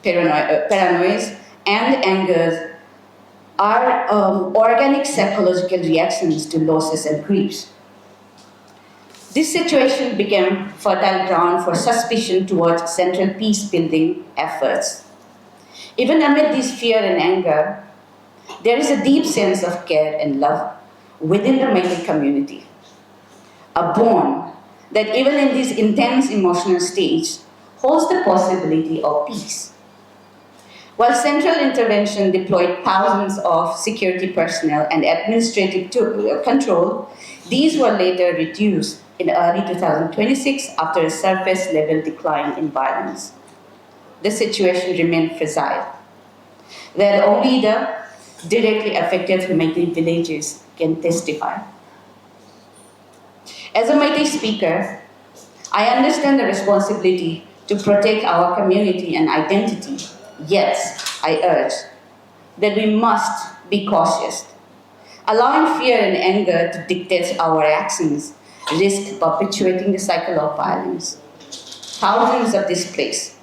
paranoias, and angers are organic psychological reactions to losses and griefs. This situation became fertile ground for suspicion towards central peace-building efforts. Even amid this fear and anger, there is a deep sense of care and love within the Meitei community, a bond that even in this intense emotional stage holds the possibility of peace. While central intervention deployed thousands of security personnel and administrative control, these were later reduced in early 2026 after a surface-level decline in violence. The situation remained fragile, that only the directly affected Meitei villages can testify. As a Meitei speaker, I understand the responsibility to protect our community and identity. Yet, I urge that we must be cautious. Allowing fear and anger to dictate our actions risks perpetuating the cycle of violence. Thousands of displaced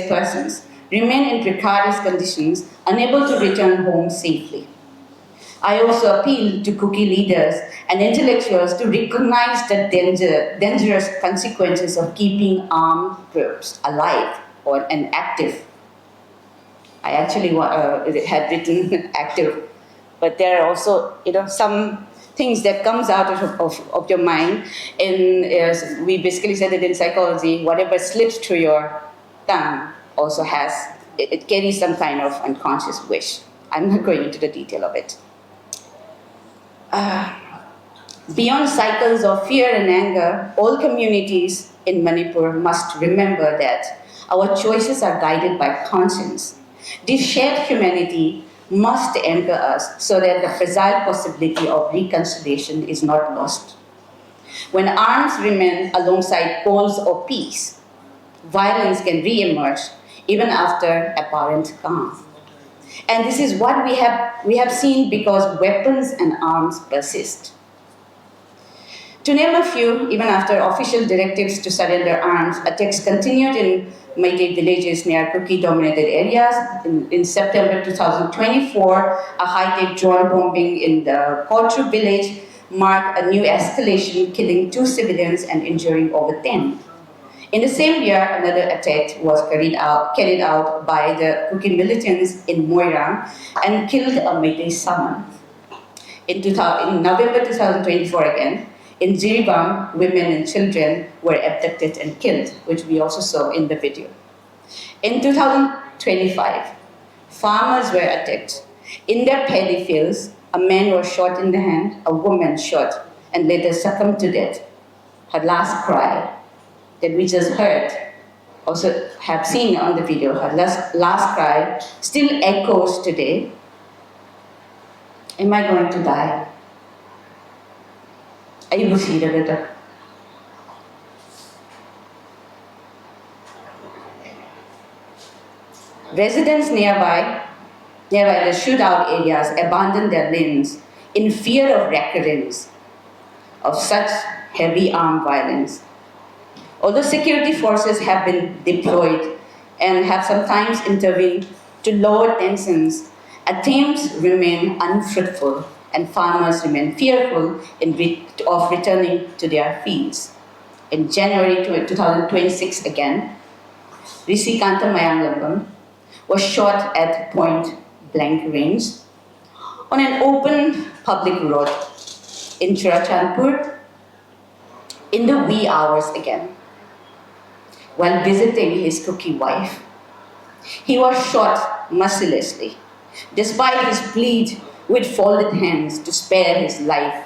persons remain in precarious conditions, unable to return home safely. I also appeal to Kuki leaders and intellectuals to recognize the dangerous consequences of keeping armed groups alive and active. I actually had written active, but there are also some things that comes out of your mind. And we basically said that in psychology, whatever slips through your tongue also it carries some kind of unconscious wish. I'm not going into the detail of it. Beyond cycles of fear and anger, all communities in Manipur must remember that our choices are guided by conscience. This shared humanity must anchor us so that the fragile possibility of reconciliation is not lost. When arms remain alongside poles of peace, violence can re-emerge even after apparent calm. And this is what we have seen because weapons and arms persist. To name a few, even after official directives to surrender arms, attacks continued in Meitei villages near Kuki-dominated areas. In September 2024, a high-tech drone bombing in the Kotru village marked a new escalation, killing 2 civilians and injuring over 10. In the same year, another attack was carried out by the Kuki militants in Moirang and killed a Meitei shaman. In November 2024 again, in Jiribam, women and children were abducted and killed, which we also saw in the video. In 2025, farmers were attacked. In their paddy fields, a man was shot in the hand, a woman shot, and later succumbed to death. Her last cry that we just heard, also have seen on the video, her last cry still echoes today. Am I going to die? Ay busida beta. Residents nearby the shootout areas abandoned their lands in fear of recurrence of such heavy armed violence. Although security forces have been deployed and have sometimes intervened to lower tensions, attempts remain unfruitful and farmers remain fearful of returning to their fields. In January 2026 again, Risikanta Mayanglambam was shot at point blank range on an open public road in Churachandpur in the wee hours again. While visiting his Kuki wife, he was shot mercilessly, despite his plea with folded hands to spare his life.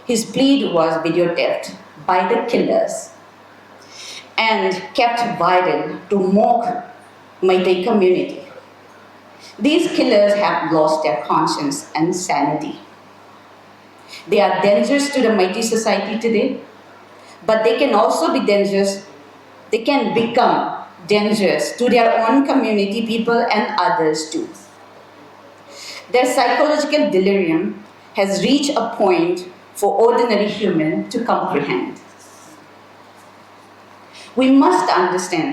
His plea was videotaped by the killers and kept viral to mock Meitei community. These killers have lost their conscience and sanity. They are dangerous to the Meitei society today, but they can also be dangerous. They can become dangerous to their own community, people, and others too. Their psychological delirium has reached a point for ordinary human to comprehend. We must understand